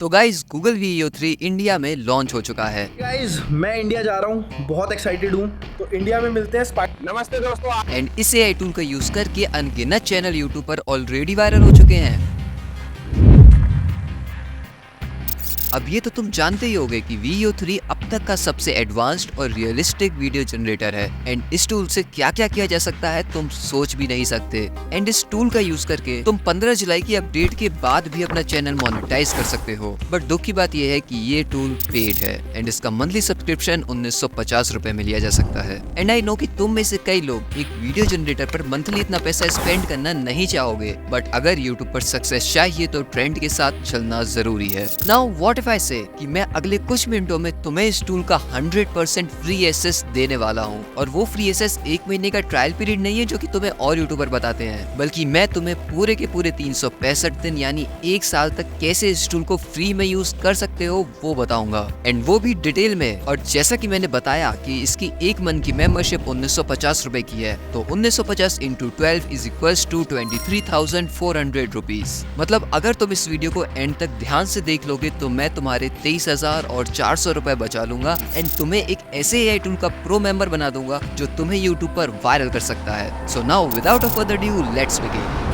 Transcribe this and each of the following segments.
तो guys Google VEO3 India में launch हो चुका है गाइस मैं इंडिया जा रहा हूँ, बहुत एक्साइटेड हूँ। तो इंडिया में मिलते हैं नमस्ते दोस्तों। एंड इस AI टूल का यूज करके अनगिनत चैनल यूट्यूब पर ऑलरेडी वायरल हो चुके हैं। अब ये तो तुम जानते ही होगे कि VEO3 अब तक का सबसे एडवांस्ड और रियलिस्टिक वीडियो जनरेटर है एंड इस टूल से क्या क्या किया जा सकता है तुम सोच भी नहीं सकते। एंड इस टूल का यूज करके तुम 15 जुलाई की अपडेट के बाद भी अपना चैनल मोनेटाइज कर सकते हो। बट दुख की बात यह है कि ये टूल पेड है एंड इसका मंथली सब्सक्रिप्शन 1950 रुपए में लिया जा सकता है। एंड आई नो कि तुम में से कई लोग एक वीडियो जनरेटर पर मंथली इतना पैसा स्पेंड करना नहीं चाहोगे, बट अगर यूट्यूब पर सक्सेस चाहिए तो ट्रेंड के साथ चलना जरूरी है। नाउ व्हाट इफ आई से कि मैं अगले कुछ मिनटों में तुम्हें इस टूल का 100% फ्री एक्सेस देने वाला हूं। और वो फ्री एक्सेस 1 महीने का ट्रायल पीरियड नहीं है जो कि तुम्हें और यूट्यूबर बताते हैं, बल्कि मैं तुम्हें पूरे के पूरे 365 दिन यानी 1 साल तक कैसे इस टूल को फ्री में यूज कर सकते हो वो बताऊंगा, एंड वो भी डिटेल में। और जैसा कि मैंने बताया कि इसकी 1 मंथ की मेंबरशिप 1950 रुपए की है, तो 1950 × 12 इज इक्वल्स टू 23,400 रुपीज। मतलब अगर तुम इस वीडियो को एंड तक ध्यान से देख लोगे तो मैं तुम्हारे 23,400 रुपए बचा लूंगा एंड तुम्हें एक ऐसे AI टूल का प्रो मेंबर बना दूंगा जो तुम्हें यूट्यूब पर वायरल कर सकता है। So now without a further due let's begin.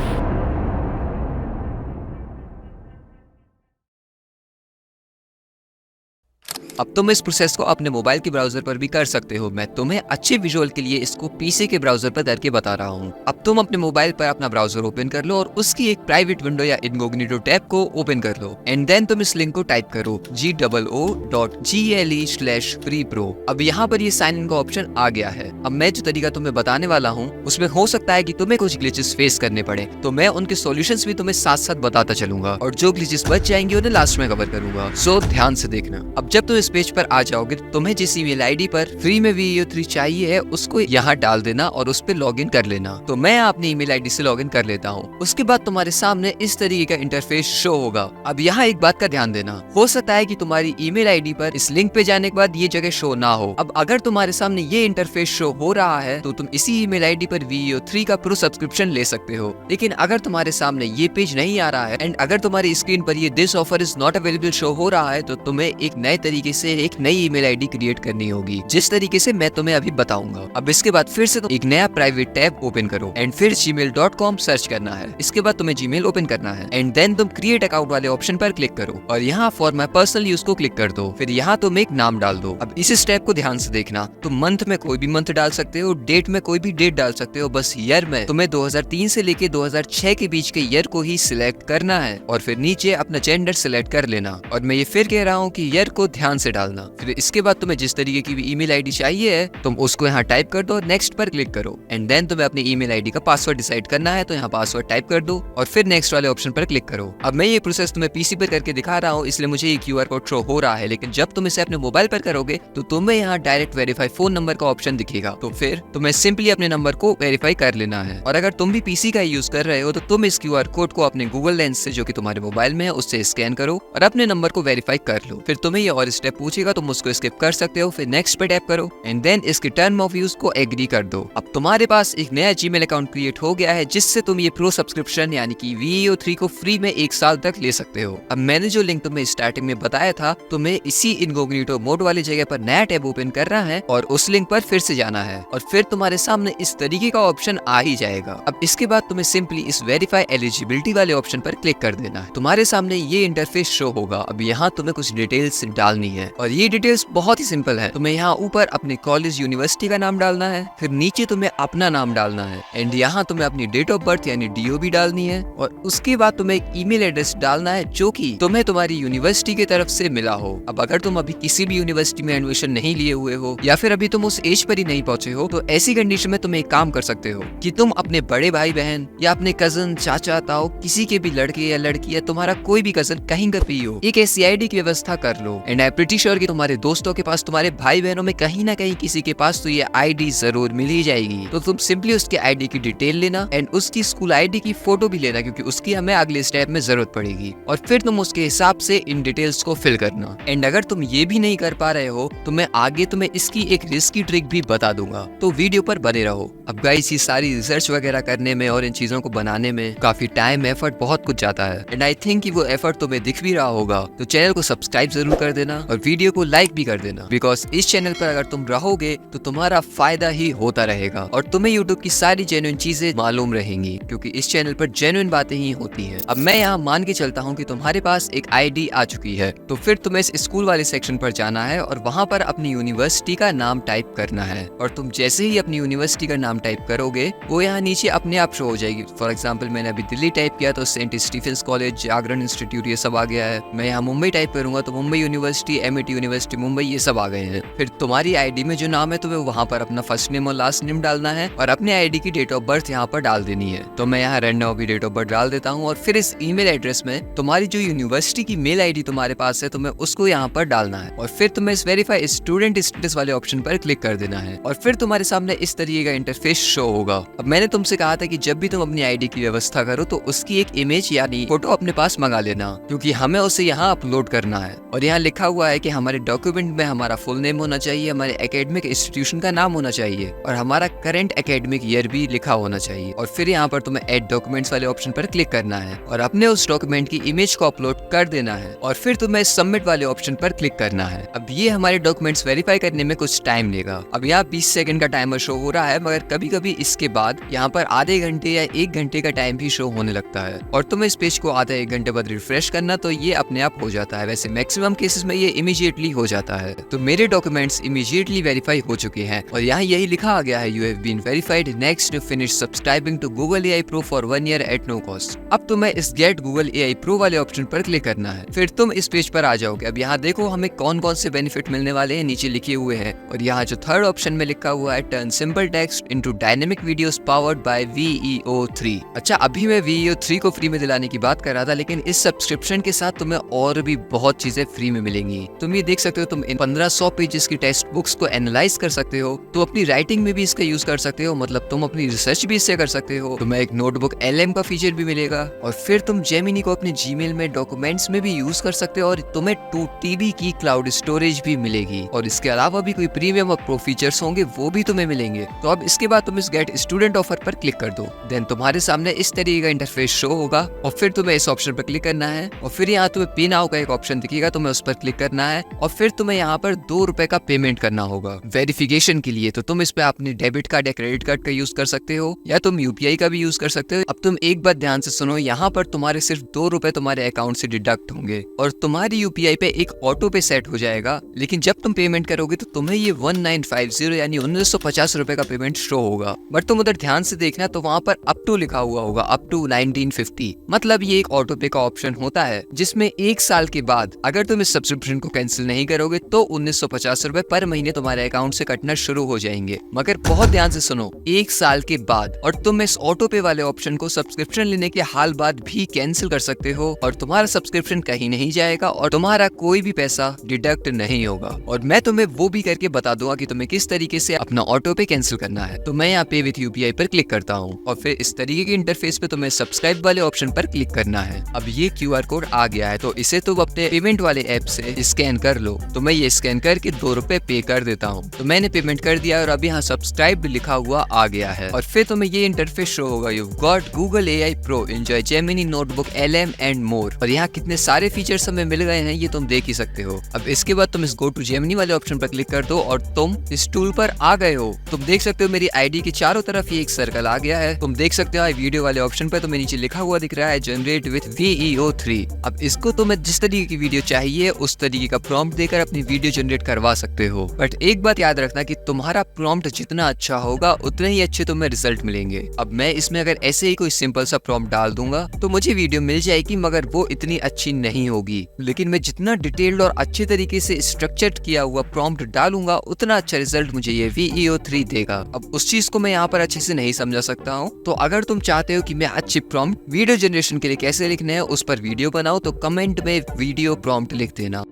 अब तुम इस प्रोसेस को अपने मोबाइल के ब्राउजर पर भी कर सकते हो। मैं तुम्हें अच्छे विजुअल के लिए इसको पीसी के ब्राउजर पर करके बता रहा हूँ। अब तुम अपने मोबाइल पर अपना ब्राउजर ओपन कर लो और उसकी एक प्राइवेट विंडो या इनकॉग्निटो टैब को ओपन कर लो एंड देन तुम इस लिंक को टाइप करो goo.gle/freepro। अब यहाँ पर ये साइन इन का ऑप्शन आ गया है। अब मैं जो तरीका तुम्हें बताने वाला हूँ उसमें हो सकता है कि तुम्हें कुछ ग्लिचेस फेस करने पड़े, तो मैं उनके सॉल्यूशंस भी तुम्हें साथ साथ बताता चलूंगा और जो ग्लिचेस बच जाएंगे उन्हें लास्ट में कवर करूंगा। सो ध्यान से देखना। अब जब तुम इस पेज पर आ जाओगे तुम्हें जिस ईमेल आईडी पर फ्री में VEO3 चाहिए है उसको यहाँ डाल देना और उस पर लॉग इन कर लेना। तो मैं अपनी ईमेल आईडी से लॉग इन कर लेता हूँ। उसके बाद तुम्हारे सामने इस तरीके का इंटरफेस शो होगा। अब यहाँ एक बात का ध्यान देना, हो सकता है कि तुम्हारी ईमेल आईडी पर इस लिंक पे जाने के बाद ये जगह शो ना हो। अब अगर तुम्हारे सामने ये इंटरफेस शो हो रहा है तो तुम इसी ईमेल आईडी पर VEO3 का प्रो सब्सक्रिप्शन ले सकते हो। लेकिन अगर तुम्हारे सामने ये पेज नहीं आ रहा है एंड अगर तुम्हारी स्क्रीन पर ये this offer is not available show हो रहा है तो तुम्हें एक नए तरीके से एक नई ईमेल आईडी क्रिएट करनी होगी, जिस तरीके से मैं तुम्हें अभी बताऊंगा। अब इसके बाद फिर से एक नया प्राइवेट टैब ओपन करो एंड फिर gmail.com सर्च करना है। इसके बाद तुम्हें जीमेल ओपन करना है एंड देन तुम क्रिएट अकाउंट वाले ऑप्शन पर क्लिक करो और यहाँ फॉर माई पर्सनल यूज को क्लिक कर दो। फिर यहाँ तुम एक नाम डाल दो। अब इस स्टेप को ध्यान से देखना, तुम मंथ में कोई भी मंथ डाल सकते हो, डेट में कोई भी डेट डाल सकते हो, बस ईयर में तुम्हें 2003 से लेके 2006 के बीच के ईयर को ही सिलेक्ट करना है और फिर नीचे अपना जेंडर सिलेक्ट कर लेना। और मैं ये फिर कह रहा हूँ कि ईयर को ध्यान से डालना। फिर इसके बाद तुम्हें जिस तरीके की भी ईमेल आईडी चाहिए है तुम उसको यहाँ टाइप कर दो, नेक्स्ट पर क्लिक करो एंड देन तुम्हें अपनी ईमेल आईडी का पासवर्ड डिसाइड करना है, तो यहाँ पासवर्ड टाइप कर दो और फिर नेक्स्ट वाले ऑप्शन पर क्लिक करो। अब मैं ये प्रोसेस तुम्हें पीसी पर करके दिखा रहा हूँ इसलिए मुझे ये QR कोड शो हो रहा है, लेकिन जब तुम इसे अपने मोबाइल पर करोगे तो तुम्हें यहाँ डायरेक्ट वेरीफाई फोन नंबर का ऑप्शन दिखेगा। तो फिर तुम्हें सिंपली अपने नंबर को वेरीफाई कर लेना है। और अगर तुम भी पीसी का यूज कर रहे हो तो तुम इस QR कोड को अपने गूगल लेंस से जो कि तुम्हारे मोबाइल में है उससे स्कैन करो और अपने नंबर को वेरीफाई कर लो। फिर तुम्हें ये और स्टेप पूछेगा, तुम उसको स्किप कर सकते हो। फिर नेक्स्ट पे टैप करो एंड देन इसके टर्म ऑफ यूज को एग्री कर दो। अब तुम्हारे पास एक नया जीमेल अकाउंट क्रिएट हो गया है जिससे तुम ये प्रो सब्सक्रिप्शन यानी कि VEO3 को फ्री में 1 साल तक ले सकते हो। अब मैंने जो लिंक तुम्हें स्टार्टिंग में बताया था तुम्हें इसी इनकॉग्निटो मोड वाली जगह पर नया टैब ओपन करना है और उस लिंक पर फिर से जाना है और फिर तुम्हारे सामने इस तरीके का ऑप्शन आ ही जाएगा। अब इसके बाद तुम्हें सिंपली इस वेरीफाई एलिजिबिलिटी वाले ऑप्शन पर क्लिक कर देना है। तुम्हारे सामने ये इंटरफेस शो होगा। अब यहाँ तुम्हें कुछ डिटेल्स डालनी है और ये डिटेल्स बहुत ही सिंपल है। तुम्हें यहाँ ऊपर अपने कॉलेज यूनिवर्सिटी का नाम डालना है, फिर नीचे तुम्हें अपना नाम डालना है एंड यहाँ तुम्हें अपनी डेट ऑफ बर्थ यानी DOB डालनी है और उसके बाद तुम्हें एक ईमेल एड्रेस डालना है जो कि तुम्हें तुम्हारी यूनिवर्सिटी की तरफ से मिला हो। अब अगर तुम अभी किसी भी यूनिवर्सिटी में एडमिशन नहीं लिए हुए हो या फिर अभी तुम उस एज पर ही नहीं पहुंचे हो तो ऐसी कंडीशन में तुम एक काम कर सकते हो कि तुम अपने बड़े भाई बहन या अपने कजन चाचा ताऊ किसी के भी लड़के या लड़की या तुम्हारा कोई भी कजन कहीं का भी हो एक ऐसी ID की व्यवस्था कर लो एंड आई प्रिटी श्योर कि तुम्हारे दोस्तों के पास, तुम्हारे भाई बहनों में कहीं ना कहीं किसी के पास तो ये आईडी जरूर मिल ही जाएगी। तो तुम सिंपली उसके आईडी की डिटेल लेना एंड उसकी स्कूल आईडी की फोटो भी लेना, क्योंकि उसकी हमें अगले स्टेप में जरूरत पड़ेगी। और फिर तुम उसके हिसाब से इन डिटेल्स को फिल करना। एंड अगर तुम ये भी नहीं कर पा रहे हो तो मैं आगे तुम्हें इसकी एक रिस्की ट्रिक भी बता दूंगा, तो वीडियो पर बने रहो। अब गाइस, ये सारी रिसर्च वगैरह करने में और इन चीजों को बनाने में काफी टाइम, एफर्ट, बहुत कुछ जाता है। एंड आई थिंक कि वो एफर्ट तुम्हें दिख भी रहा होगा। तो चैनल को सब्सक्राइब जरूर कर देना और वीडियो को लाइक भी कर देना, बिकॉज इस चैनल पर अगर तुम रहोगे तो तुम्हारा फायदा ही होता रहेगा और तुम्हें यूट्यूब की सारी जेन्युइन चीजें मालूम रहेंगी, क्योंकि इस चैनल पर जेन्युइन बातें ही होती हैं। अब मैं यहाँ मान के चलता हूँ कि तुम्हारे पास एक आईडी आ चुकी है, तो फिर तुम्हें इस स्कूल वाले सेक्शन पर जाना है और वहां पर अपनी यूनिवर्सिटी का नाम टाइप करना है। और तुम जैसे ही अपनी यूनिवर्सिटी का नाम टाइप करोगे वो यहाँ नीचे अपने आप शो हो जाएगी। फॉर एग्जाम्पल, मैंने अभी दिल्ली टाइप किया तो सेंट स्टीफेंस कॉलेज, जागरण इंस्टीट्यूट, ये सब आ गया है। मैं यहाँ मुंबई टाइप करूंगा तो Mumbai university, MIT university Mumbai, ये सब आ गए हैं। फिर तुम्हारी आईडी में जो नाम है तुम्हें वहां पर अपना फर्स्ट नेम और लास्ट नेम डालना है और अपने आईडी की डेट ऑफ बर्थ यहाँ पर डाल देनी है। तो मैं यहाँ रैंडम अभी डेट ऑफ बर्थ डाल देता हूँ और फिर इस ईमेल एड्रेस में तुम्हारी जो यूनिवर्सिटी की मेल आईडी तुम्हारे पास है तुम्हें उसको यहाँ पर डालना है और फिर तुम्हें इस वेरीफाई स्टूडेंट स्टेटस वाले ऑप्शन पर क्लिक कर देना है और फिर तुम्हारे सामने इस तरीके का इंटरफेस शो होगा। अब मैंने तुमसे कहा था कि जब भी तुम अपनी आईडी की व्यवस्था करो तो उसकी एक इमेज यानी फोटो अपने पास मंगा लेना, क्योंकि हमें उसे यहाँ अपलोड करना है। और यहाँ लिखा हुआ है कि हमारे डॉक्यूमेंट में हमारा फुल नेम होना चाहिए, हमारे एकेडमिक इंस्टीट्यूशन का नाम होना चाहिए और हमारा करंट एकेडमिक ईयर भी लिखा होना चाहिए। और फिर यहाँ पर तुम्हें ऐड डॉक्यूमेंट्स वाले ऑप्शन पर क्लिक करना है और अपने उस डॉक्यूमेंट की इमेज को अपलोड कर देना है और फिर तुम्हें सबमिट वाले ऑप्शन पर क्लिक करना है। अब ये हमारे डॉक्यूमेंट्स वेरीफाई करने में कुछ टाइम लेगा। अब यहाँ 20 सेकंड का टाइमर शो हो रहा है, मगर कभी कभी इसके बाद यहाँ पर आधे घंटे या 1 घंटे का टाइम भी शो होने लगता है और तुम्हें इस पेज को आधा 1 घंटे बाद रिफ्रेश करना तो ये अपने आप हो जाता है। वैसे मैक्सिमम केसेस में ये इमीडिएटली हो जाता है। तो मेरे डॉक्यूमेंट्स इमीडिएटली वेरीफाई हो चुके हैं और यहाँ यही लिखा आ गया है, you have been verified, next to finish subscribing to Google AI Pro for 1 year at no cost. अब तुम्हें इस गेट गूगल एआई प्रो वाले ऑप्शन पर क्लिक करना है, फिर तुम इस पेज पर आ जाओगे। अब यहाँ देखो हमें कौन कौन से बेनिफिट मिलने वाले हैं, नीचे लिखे हुए हैं और यहाँ जो थर्ड ऑप्शन में लिखा हुआ है, turn simple text into dynamic videos powered by VEO3। अच्छा, अभी मैं VEO3 को फ्री में दिलाने की बात कर रहा था, लेकिन इस सब्सक्रिप्शन के साथ तुम्हें और भी बहुत चीजें फ्री में मिलेंगी। तुम ये देख सकते हो, तुम इन 1500 पेजेस की टेक्स्ट बुक्स को एनालाइज कर सकते हो, तो अपनी राइटिंग में भी इसका यूज कर सकते हो, मतलब तुम अपनी रिसर्च भी इससे कर सकते हो। तुम्हें एक नोटबुक LM का फीचर भी मिलेगा और फिर तुम जेमिनी को अपने जीमेल में डॉक्यूमेंट्स में भी यूज कर सकते हो और तुम्हें 2 TB की क्लाउड स्टोरेज भी मिलेगी और इसके अलावा भी कोई प्रीमियम और प्रो फीचर्स होंगे वो भी तुम्हें मिलेंगे। तो अब इसके बाद तुम इस गेट स्टूडेंट ऑफर पर क्लिक कर दो, देन तुम्हारे सामने इस तरीके का इंटरफेस शो होगा और फिर तुम्हें इस ऑप्शन पर क्लिक करना है और फिर यहाँ तुम्हें पे नाउ का एक ऑप्शन दिखेगा, तुम्हें उस पर क्लिक करना है और फिर तुम्हें यहाँ पर 2 रुपए का पेमेंट करना होगा वेरिफिकेशन के लिए। तो तुम इस पे अपने डेबिट कार्ड या क्रेडिट कार्ड का यूज कर सकते हो या तुम UPI का भी यूज कर सकते हो। अब तुम एक बात ध्यान से सुनो, यहाँ पर तुम्हारे सिर्फ 2 रुपए तुम्हारे अकाउंट से डिडक्ट होंगे और तुम्हारी UPI पे एक ऑटो पे सेट हो जाएगा, लेकिन जब तुम पेमेंट करोगे तो तुम्हें ये 1950 यानी 1950 रुपए का पेमेंट शो होगा। बट तुम उधर ध्यान से देखना तो वहाँ पर अप टू लिखा हुआ होगा, अप टू 1950। मतलब ये एक ऑटो पे का ऑप्शन होता है जिसमें 1 साल के बाद अगर तुम इस सब्सक्रिप्शन को कैंसिल नहीं करोगे तो 1950 रुपए पर महीने तुम्हारे अकाउंट से कटना शुरू हो जाएंगे। मगर बहुत ध्यान से सुनो, 1 साल के बाद, और तुम इस ऑटो पे वाले ऑप्शन को सब्सक्रिप्शन लेने के हाल बाद भी कैंसिल कर सकते हो और तुम्हारा सब्सक्रिप्शन कहीं नहीं जाएगा और तुम्हारा कोई भी पैसा डिडक्ट नहीं होगा। और मैं तुम्हें वो भी करके बता दूंगा कि तुम्हें किस तरीके से अपना ऑटो पे कैंसिल करना है। तो मैं यहाँ पे विथ UPI पर क्लिक करता हूँ और फिर इस तरीके के इंटरफेस पे तुम्हें सब्सक्राइब वाले ऑप्शन पर क्लिक करना है। अब ये QR कोड आ गया है तो इसे तुम अपने पेमेंट वाले ऐप से स्कैन कर लो। तो मैं ये स्कैन करके 2 रुपए पे कर देता हूँ। तो मैंने पेमेंट कर दिया और अब यहाँ सब्सक्राइब लिखा हुआ आ गया है और फिर तुम्हें ये इंटरफेस शो होगा, you got Google AI pro, enjoy Gemini notebook LM and more. और यहाँ कितने सारे फीचर्स हमें मिल गए हैं ये तुम देख ही सकते हो। अब इसके बाद तुम इस गो टू जेमिनी वाले ऑप्शन पर क्लिक कर दो और तुम इस टूल पर आ गए हो। तुम देख सकते हो मेरी आईडी के चारों तरफ ये एक सर्कल आ गया है। तुम देख सकते हो वीडियो वाले ऑप्शन पर तुम्हें नीचे लिखा हुआ दिख रहा है, जनरेट विथ VEO3। अब इसको तुम्हें जिस तरीके की वीडियो चाहिए उस तरीके का प्रॉम्प्ट देकर अपनी वीडियो जनरेट करवा सकते हो। बट एक बात याद रखना कि तुम्हारा प्रॉम्प्ट जितना अच्छा होगा उतने ही अच्छे तुम्हें रिजल्ट मिलेंगे। अब मैं इसमें अगर ऐसे ही कोई सिंपल सा प्रॉम्प्ट डाल दूंगा तो मुझे वीडियो मिल जाएगी, मगर वो इतनी अच्छी नहीं होगी। लेकिन मैं जितना डिटेल्ड और अच्छे तरीके से स्ट्रक्चर्ड किया हुआ प्रॉम्प्ट डालूंगा उतना अच्छा रिजल्ट मुझे ये VEO3 देगा। अब उस चीज को मैं यहाँ पर अच्छे से नहीं समझा सकता हूँ, तो अगर तुम चाहते हो कि मैं अच्छी प्रॉम्प्ट वीडियो जनरेशन के लिए कैसे लिखने हैं उस पर वीडियो बनाऊं तो कमेंट में वीडियो प्रॉम्प्ट लिख देना।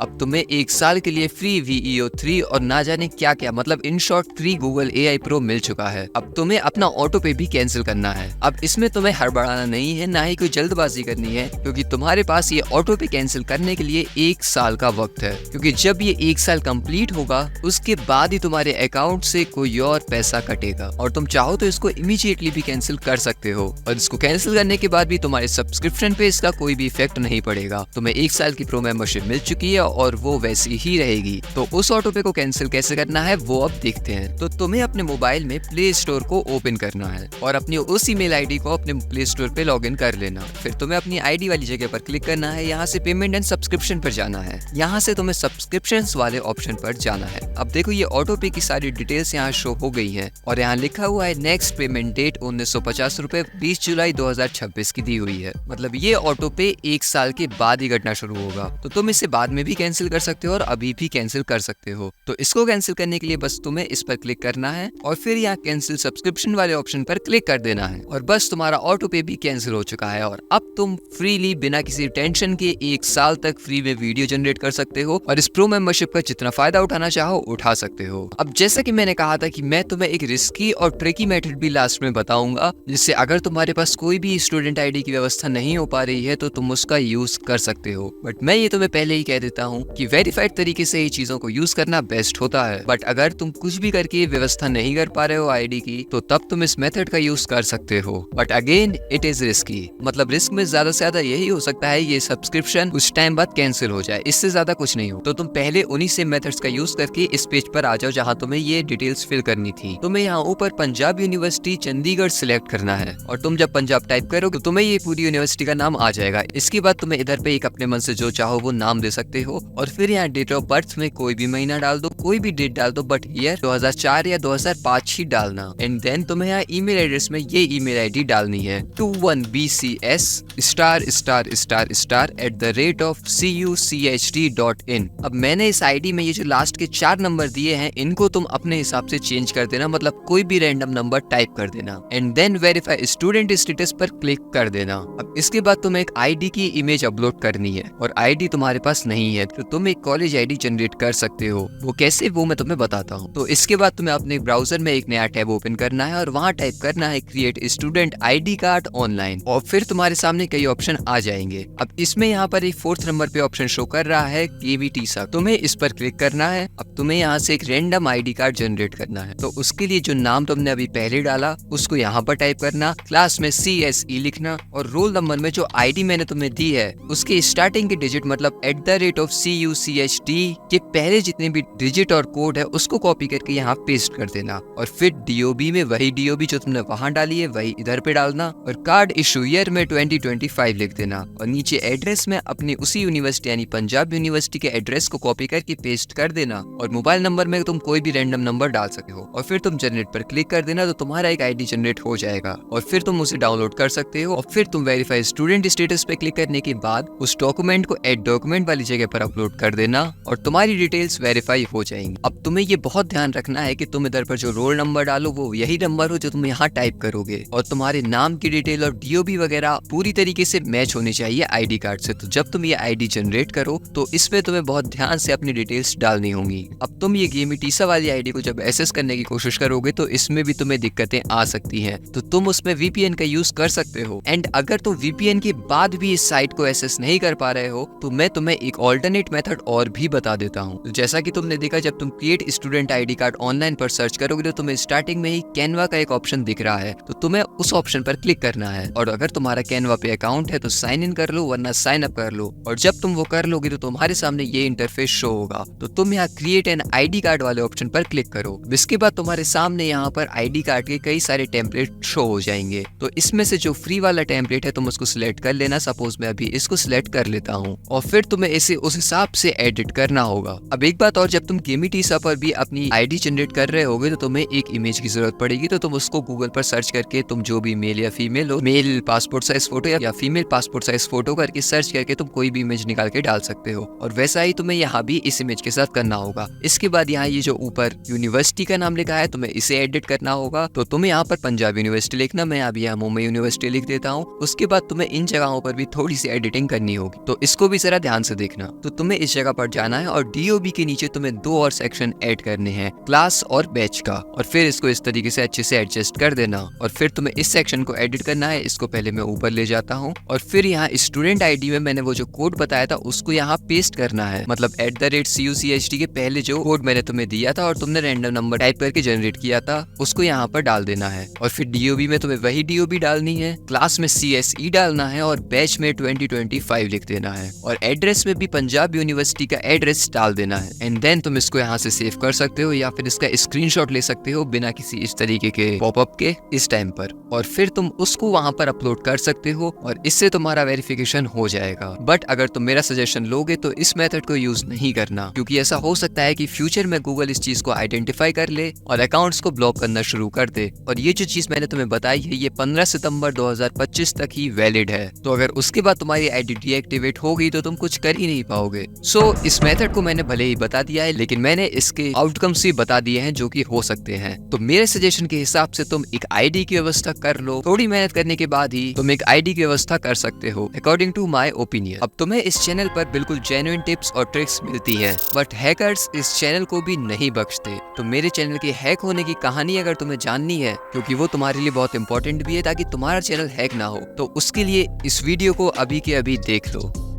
अब तुम्हें 1 साल के लिए फ्री VEO 3 और ना जाने क्या क्या, मतलब in short free Google AI Pro मिल चुका है। अब तुम्हें अपना ऑटो पे भी कैंसिल करना है। अब इसमें तुम्हें हड़बड़ाना नहीं है, ना ही कोई जल्दबाजी करनी है, क्योंकि तुम्हारे पास ये ऑटो पे कैंसिल करने के लिए 1 साल का वक्त है। क्योंकि जब ये 1 साल कंप्लीट होगा उसके बाद ही तुम्हारे अकाउंट से कोई और पैसा कटेगा, और तुम चाहो तो इसको इमीडिएटली भी कैंसिल कर सकते हो। और इसको कैंसिल करने के बाद भी तुम्हारे सब्सक्रिप्शन पे इसका कोई भी इफेक्ट नहीं पड़ेगा। तुम्हें 1 साल की प्रो मेंबरशिप मिल चुकी है और वो वैसी ही रहेगी। तो उस ऑटो पे को कैंसिल कैसे करना है वो अब देखते हैं। तो तुम्हें अपने मोबाइल में प्ले स्टोर को ओपन करना है और अपनी उस ईमेल आईडी को अपने प्ले स्टोर पे लॉग इन कर लेना। फिर तुम्हें अपनी आईडी वाली जगह पर क्लिक करना है, यहाँ से पेमेंट एंड सब्सक्रिप्शन पर जाना है, यहाँ से तुम्हें सब्सक्रिप्शन वाले ऑप्शन पर जाना है। अब देखो ये ऑटो पे की सारी डिटेल्स यहाँ शो हो गई है और यहाँ लिखा हुआ है नेक्स्ट पेमेंट डेट 1950 रुपए 20 जुलाई 2026 की दी हुई है। मतलब ये ऑटो पे 1 साल के बाद ही घटना शुरू होगा। तो तुम इसे बाद में भी कैंसिल कर सकते हो और अभी भी कैंसिल कर सकते हो। तो इसको कैंसिल करने के लिए बस तुम्हें इस पर क्लिक करना है और फिर यहाँ कैंसिल सब्सक्रिप्शन वाले ऑप्शन पर क्लिक कर देना है और बस तुम्हारा ऑटो पे भी कैंसिल हो चुका है। और अब तुम फ्रीली बिना किसी टेंशन के 1 साल तक फ्री में वीडियो जनरेट कर सकते हो और इस प्रो मेंबरशिप का जितना फायदा उठाना चाहो उठा सकते हो। अब जैसा कि मैंने कहा था कि मैं तुम्हें एक रिस्की और ट्रिकी मेथड भी लास्ट में बताऊंगा, जिससे अगर तुम्हारे पास कोई भी स्टूडेंट आईडी की व्यवस्था नहीं हो पा रही है तो तुम उसका यूज कर सकते हो। बट मैं ये तुम्हें पहले ही कह देता हूँ कि वेरीफाइड तरीके से ये चीजों को यूज करना बेस्ट होता है। बट अगर तुम कुछ भी करके व्यवस्था नहीं कर पा रहे हो आईडी की, तो तब तुम इस मेथड का यूज कर सकते हो। But again it is risky, मतलब रिस्क में ज्यादा से ज्यादा यही हो सकता है ये सब्सक्रिप्शन कुछ टाइम बाद कैंसिल हो जाए, इससे ज्यादा कुछ नहीं हो। तो तुम पहले उन्हीं से मेथड्स का यूज करके इस पेज पर आ जाओ जहाँ तुम्हें ये डिटेल्स फिल करनी थी। तुम्हें यहाँ ऊपर पंजाब यूनिवर्सिटी चंडीगढ़ सिलेक्ट करना है और तुम जब पंजाब टाइप करोगे तो तुम्हें ये पूरी यूनिवर्सिटी का नाम आ जाएगा। इसके बाद तुम्हें इधर पे एक अपने मन से जो चाहो वो नाम दे सकते हो और फिर यहाँ डेट ऑफ बर्थ में कोई भी महीना डाल दो, कोई भी डेट डाल दो, बट ईयर 2004 या 2005 ही डालना। एंड देन तुम्हें यहाँ ईमेल एड्रेस में ये ईमेल आईडी डालनी है 21bcs*@cucht.in। अब मैंने इस आईडी में ये जो लास्ट के 4 नंबर दिए हैं इनको तुम अपने हिसाब से चेंज कर देना, मतलब कोई भी रैंडम नंबर टाइप कर देना and then verify student status पर क्लिक कर देना। अब इसके बाद तुम्हें एक आईडी की इमेज अपलोड करनी है और आईडी तुम्हारे पास नहीं है तो तुम एक कॉलेज आईडी जनरेट कर सकते हो। वो कैसे वो मैं तुम्हें बताता हूँ। तो इसके बाद तुम्हें अपने ब्राउजर में एक नया टैब ओपन करना है और वहाँ टाइप करना है create student ID card online और फिर तुम्हारे सामने कई ऑप्शन आ जाएंगे। अब इसमें यहाँ पर एक 4th नंबर पे ऑप्शन शो कर रहा है KVT सब, तुम्हें इस पर क्लिक करना है। अब तुम्हें यहाँ से एक रैंडम आईडी कार्ड जनरेट करना है। तो उसके लिए जो नाम तुमने अभी पहले डाला उसको यहाँ पर टाइप करना, क्लास में CSE लिखना और रोल नंबर में जो आईडी मैंने तुम्हें दी है उसके स्टार्टिंग के डिजिट मतलब @CUCHD के पहले जितने भी डिजिट और कोड है उसको कॉपी करके यहाँ पेस्ट कर देना और फिर DOB में वही DOB जो तुमने वहां डाली है वही इधर पे डालना और कार्ड इशू ईयर में 2025 लिख देना और नीचे एड्रेस में अपनी उसी यूनिवर्सिटी यानी पंजाब यूनिवर्सिटी के एड्रेस को कॉपी करके पेस्ट कर देना और मोबाइल नंबर में तुम कोई भी रैंडम नंबर डाल सकते हो और फिर तुम जनरेट पर क्लिक कर देना तो तुम्हारा एक आईडी जनरेट हो जाएगा और फिर तुम उसे डाउनलोड कर सकते हो। और फिर तुम वेरीफाई स्टूडेंट स्टेटस पे क्लिक करने के बाद उस डॉक्यूमेंट को ऐड डॉक्यूमेंट वाली जगह पर अपलोड कर देना और तुम्हारी डिटेल्स वेरीफाई हो जाएंगी। अब तुम्हें ये बहुत ध्यान रखना है कि तुम इधर पर जो रोल नंबर डालो वो यही नंबर हो जो तुम यहाँ टाइप करोगे और तुम्हारे नाम की डिटेल और DOB वगैरह पूरी तरीके से मैच होनी चाहिए आईडी कार्ड से। तो जब तुम ये आईडी जनरेट करो तो इसमें तुम्हें बहुत ध्यान से अपनी डिटेल्स डालनी होंगी। अब तुम ये गेमिटीसा वाली आईडी को जब एक्सेस करने की कोशिश करोगे तो इसमें भी तुम्हें दिक्कतें आ सकती हैं, तो तुम उसमें VPN का यूज कर सकते हो। एंड अगर तुम VPN के बाद भी इस साइट को एक्सेस नहीं कर पा रहे हो तो मैं तुम्हें एक ऑल्टरनेट मेथड और भी बता देता हूँ। तो जैसा कि तुमने देखा जब तुम create student ID card online पर सर्च करोगे तो तुम्हें स्टार्टिंग में ही कैनवा का एक ऑप्शन दिख रहा है, तो तुम्हें उस ऑप्शन पर क्लिक करना है और अगर तुम्हारा कैनवा पे अकाउंट है तो साइन इन कर लो वरना साइन अप कर लो और जब तुम वो कर लोगे तो तुम्हारे सामने ये इंटरफेस शो होगा। तो तुम यहाँ क्रिएट एन आईडी कार्ड वाले ऑप्शन पर क्लिक करो। इसके बाद तुम्हारे सामने यहाँ पर आईडी कार्ड के कई सारे टेम्पलेट शो हो जाएंगे। तो इसमें से जो फ्री वाला टेम्पलेट है तुम उसको सिलेक्ट कर लेना। सपोज मैं अभी इसको सिलेक्ट कर लेता हूँ और फिर तुम्हें इसे उस हिसाब से एडिट करना होगा। अब एक बात और, जब तुम गेमिटीसा पर भी अपनी आईडी जनरेट कर रहे होगे तो तुम्हें एक इमेज की जरूरत पड़ेगी। तो तुम उसको गूगल पर सर्च करके तुम जो भी मेल या फीमेल हो, मेल पासपोर्ट साइज फोटो या फीमेल पासपोर्ट साइज फोटो करके सर्च करके तुम कोई भी इमेज निकाल के डाल सकते हो और वैसा ही तुम्हें यहाँ भी इस इमेज के साथ करना होगा। इसके बाद यहाँ ये जो ऊपर यूनिवर्सिटी का नाम लिखा है तुम्हें इसे एडिट करना होगा। तो तुम्हें यहाँ पर पंजाब यूनिवर्सिटी लिखना, मैं अभी यहाँ मुंबई यूनिवर्सिटी लिख देता हूँ। उसके बाद तुम्हें इन जगहों पर भी थोड़ी सी एडिटिंग करनी होगी, तो इसको भी जरा ध्यान से देखना। तो तुम्हें इस जगह पर जाना है और DOB के नीचे तुम्हें 2 और सेक्शन ऐड करने हैं, क्लास और बैच का। और फिर इसको इस तरीके से अच्छे से एडजस्ट कर देना और फिर तुम्हें इस सेक्शन को एडिट करना है। इसको पहले मैं ऊपर ले जाता हूँ और फिर यहाँ स्टूडेंट ID में मैंने वो जो कोड बताया था उसको यहाँ पेस्ट करना है, मतलब @CUCHD के पहले जो कोड मैंने तुम्हें दिया था और तुमने रैंडम नंबर टाइप करके जनरेट किया था उसको यहाँ पर डाल देना है। और फिर DOB में तुम्हें वही DOB डालनी है, क्लास में CSE डालना है और बैच में 2025 लिख देना है और एड्रेस में भी पंजाब यूनिवर्सिटी का एड्रेस डाल देना है। एंड देन तुम इसको यहाँ से सेव कर सकते हो या फिर इसका स्क्रीनशॉट ले सकते हो बिना किसी इस तरीके के पॉपअप के इस टाइम पर, और फिर तुम उसको वहां पर अपलोड कर सकते हो और इससे तुम्हारा वेरिफिकेशन हो जाएगा। बट अगर तुम मेरा सजेशन लोगे तो इस मेथड को यूज नहीं करना, क्योंकि ऐसा हो सकता है कि फ्यूचर में गूगल इस चीज को आइडेंटिफाई कर ले और अकाउंट्स को ब्लॉक करना शुरू कर दे। और ये जो चीज मैंने तुम्हें बताई है ये 15 सितंबर 2025 तक ही वैलिड है, तो अगर उसके बाद तुम्हारी ID डीएक्टिवेट हो गई तो तुम कुछ कर ही नहीं पाओगे। सो इस मेथड को मैंने भले ही बता दिया है लेकिन मैंने इसके आउटकम्स भी बता दिए हैं जो कि हो सकते हैं। तो मेरे सजेशन के हिसाब से तुम एक ID की व्यवस्था कर लो, थोड़ी मेहनत करने के बाद ही तुम एक ID की व्यवस्था कर सकते हो अकॉर्डिंग टू माय ओपिनियन। अब तुम्हें इस चैनल पर बिल्कुल जेन्युइन टिप्स और ट्रिक्स मिलती हैं, बट हैकर्स इस चैनल को भी नहीं बख्शते। तो मेरे चैनल के हैक होने की कहानी अगर तुम्हें जाननी है, क्योंकि वो तुम्हारे लिए बहुत इंपॉर्टेंट भी है ताकि तुम्हारा चैनल हैक ना हो, तो उसके लिए इस वीडियो को अभी के अभी देख लो।